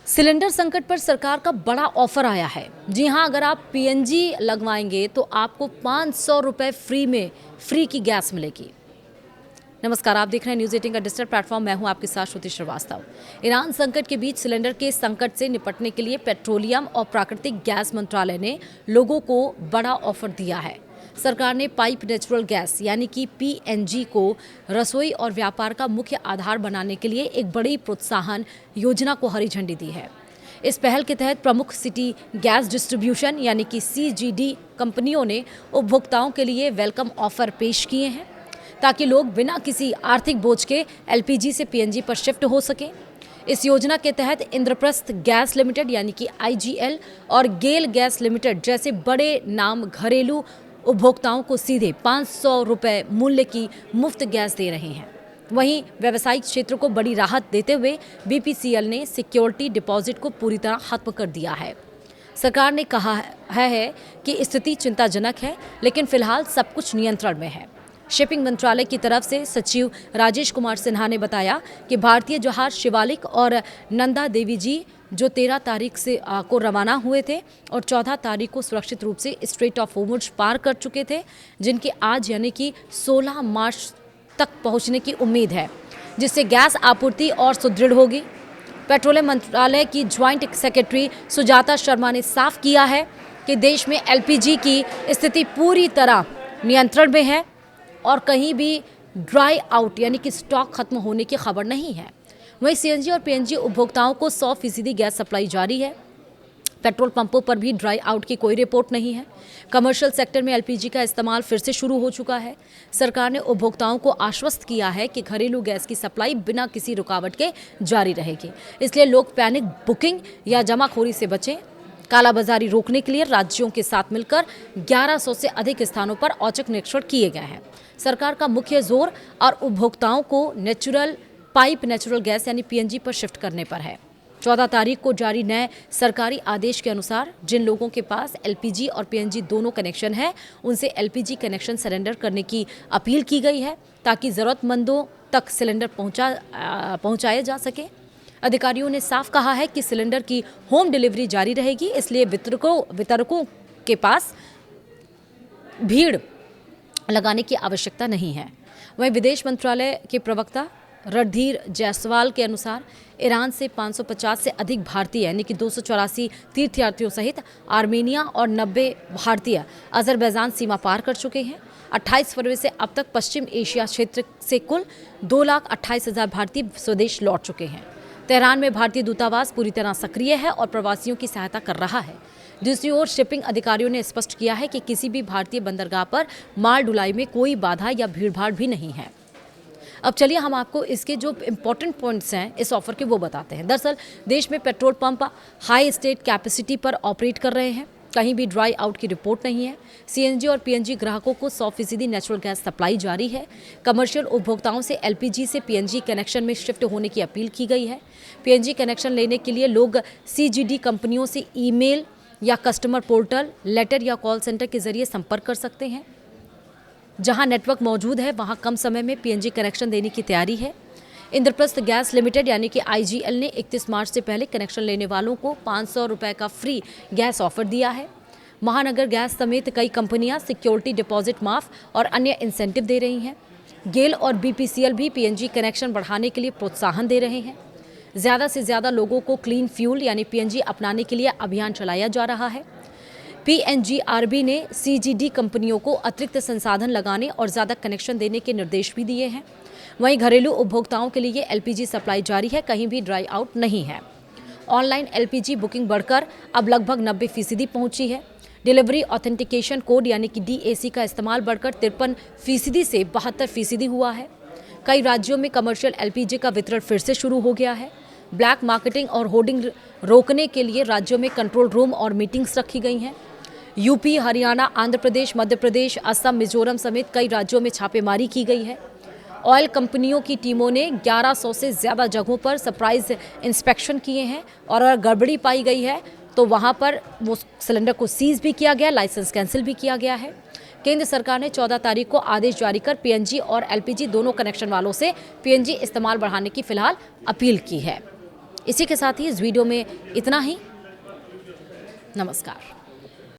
Cylinder संकट पर सरकार का बड़ा ऑफर आया है। जी हां, अगर आप पीएनजी लगवाएंगे तो आपको 500 रुपये फ्री की गैस मिलेगी। नमस्कार, आप देख रहे हैं न्यूज़ 18 का डिजिटल प्लेटफॉर्म। मैं हूं आपके साथ श्रुति श्रीवास्तव। ईरान संकट के बीच सिलेंडर के संकट से निपटने के लिए पेट्रोलियम और प्राकृतिक गैस मंत्रालय ने लोगों को बड़ा ऑफर दिया है। सरकार ने पाइप नेचुरल गैस यानी कि पीएनजी को रसोई और व्यापार का मुख्य आधार बनाने के लिए एक बड़ी प्रोत्साहन योजना को हरी झंडी दी है। इस पहल के तहत प्रमुख सिटी गैस डिस्ट्रीब्यूशन यानी कि सीजीडी कंपनियों ने उपभोक्ताओं के लिए वेलकम ऑफर पेश किए हैं ताकि लोग बिना किसी आर्थिक बोझ के एलपीजी से पीएनजी पर शिफ्ट हो सकें। इस योजना के तहत इंद्रप्रस्थ गैस लिमिटेड यानी कि आईजीएल और गेल गैस लिमिटेड जैसे बड़े नाम घरेलू उपभोक्ताओं को सीधे 500 रुपये मूल्य की मुफ्त गैस दे रहे हैं। वहीं व्यावसायिक क्षेत्र को बड़ी राहत देते हुए बीपीसीएल ने सिक्योरिटी डिपॉजिट को पूरी तरह खत्म कर दिया है। सरकार ने कहा है कि स्थिति चिंताजनक है, लेकिन फिलहाल सब कुछ नियंत्रण में है। शिपिंग मंत्रालय की तरफ से सचिव राजेश कुमार सिन्हा ने बताया कि भारतीय जहाज शिवालिक और नंदा देवी जी जो 13 तारीख से को रवाना हुए थे और 14 तारीख को सुरक्षित रूप से स्ट्रेट ऑफ होर्मुज पार कर चुके थे, जिनकी आज यानी कि 16 मार्च तक पहुंचने की उम्मीद है, जिससे गैस आपूर्ति और सुदृढ़ होगी। पेट्रोलियम मंत्रालय की ज्वाइंट सेक्रेटरी सुजाता शर्मा ने साफ किया है कि देश में एलपीजी की स्थिति पूरी तरह नियंत्रण में है और कहीं भी ड्राई आउट यानी कि स्टॉक खत्म होने की खबर नहीं है। वहीं सीएनजी और पीएनजी उपभोक्ताओं को 100% गैस सप्लाई जारी है। पेट्रोल पंपों पर भी ड्राई आउट की कोई रिपोर्ट नहीं है। कमर्शियल सेक्टर में एलपीजी का इस्तेमाल फिर से शुरू हो चुका है। सरकार ने उपभोक्ताओं को आश्वस्त किया है कि घरेलू गैस की सप्लाई बिना किसी रुकावट के जारी रहेगी। इसलिए लोग पैनिक बुकिंग या जमाखोरी से बचें। कालाबाजारी रोकने के लिए राज्यों के साथ मिलकर 1100 से अधिक स्थानों पर औचक निरीक्षण किए गए हैं। सरकार का मुख्य जोर और उपभोक्ताओं को नेचुरल गैस यानी पीएनजी पर शिफ्ट करने पर है। 14 तारीख को जारी नए सरकारी आदेश के अनुसार जिन लोगों के पास एलपीजी और पीएनजी दोनों कनेक्शन है, उनसे एलपीजी कनेक्शन सरेंडर करने की अपील की गई है ताकि ज़रूरतमंदों तक सिलेंडर पहुंचाए जा सके। अधिकारियों ने साफ कहा है कि सिलेंडर की होम डिलीवरी जारी रहेगी, इसलिए वितरकों के पास भीड़ लगाने की आवश्यकता नहीं है। वहीं विदेश मंत्रालय के प्रवक्ता रणधीर जायसवाल के अनुसार ईरान से 550 से अधिक भारतीय यानी कि 284 तीर्थयात्रियों सहित आर्मेनिया और 90 भारतीय अजरबैजान सीमा पार कर चुके हैं। 28 फरवरी से अब तक पश्चिम एशिया क्षेत्र से कुल 2,28,000 भारतीय स्वदेश लौट चुके हैं। तेहरान में भारतीय दूतावास पूरी तरह सक्रिय है और प्रवासियों की सहायता कर रहा है। दूसरी ओर शिपिंग अधिकारियों ने स्पष्ट किया है कि किसी भी भारतीय बंदरगाह पर माल ढुलाई में कोई बाधा या भीड़भाड़ भी नहीं है। अब चलिए हम आपको इसके जो इम्पोर्टेंट पॉइंट्स हैं इस ऑफर के वो बताते हैं। दरअसल देश में petrol pump high state capacity पर ऑपरेट कर रहे हैं। कहीं भी ड्राई आउट की रिपोर्ट नहीं है। सीएनजी और पीएनजी ग्राहकों को 100% नेचुरल गैस सप्लाई जारी है। कमर्शियल उपभोक्ताओं से एलपीजी से पीएनजी कनेक्शन में शिफ्ट होने की अपील की गई है। पीएनजी कनेक्शन लेने के लिए लोग सीजीडी कंपनियों से ईमेल या कस्टमर पोर्टल, लेटर या कॉल सेंटर के जरिए संपर्क कर सकते हैं। जहां नेटवर्क मौजूद है वहां कम समय में पीएनजी कनेक्शन देने की तैयारी है। इंद्रप्रस्थ गैस लिमिटेड यानी कि आईजीएल ने 31 मार्च से पहले कनेक्शन लेने वालों को 500 रुपये का फ्री गैस ऑफर दिया है। महानगर गैस समेत कई कंपनियां सिक्योरिटी डिपॉजिट माफ और अन्य इंसेंटिव दे रही हैं। गेल और बीपीसीएल भी पीएनजी कनेक्शन बढ़ाने के लिए प्रोत्साहन दे रहे हैं। ज़्यादा से ज़्यादा लोगों को क्लीन फ्यूल यानी पीएनजी अपनाने के लिए अभियान चलाया जा रहा है। पीएनजीआरबी ने सीजीडी कंपनियों को अतिरिक्त संसाधन लगाने और ज़्यादा कनेक्शन देने के निर्देश भी दिए हैं। वहीं घरेलू उपभोक्ताओं के लिए एलपीजी सप्लाई जारी है, कहीं भी ड्राई आउट नहीं है। ऑनलाइन एलपीजी बुकिंग बढ़कर अब लगभग 90% पहुंची है। डिलीवरी ऑथेंटिकेशन कोड यानी कि डीएसी का इस्तेमाल बढ़कर 53% से 72% हुआ है। कई राज्यों में कमर्शियल एलपीजी का वितरण फिर से शुरू हो गया है। ब्लैक मार्केटिंग और होर्डिंग रोकने के लिए राज्यों में कंट्रोल रूम और मीटिंग्स रखी गई हैं। यूपी, हरियाणा, आंध्र प्रदेश, मध्य प्रदेश, असम, मिजोरम समेत कई राज्यों में छापेमारी की गई है। ऑयल कंपनियों की टीमों ने 1100 से ज़्यादा जगहों पर सरप्राइज इंस्पेक्शन किए हैं और अगर गड़बड़ी पाई गई है तो वहां पर वो सिलेंडर को सीज भी किया गया, लाइसेंस कैंसिल भी किया गया है। केंद्र सरकार ने 14 तारीख को आदेश जारी कर पीएनजी और एलपीजी दोनों कनेक्शन वालों से पीएनजी इस्तेमाल बढ़ाने की फिलहाल अपील की है। इसी के साथ ही इस वीडियो में इतना ही। नमस्कार।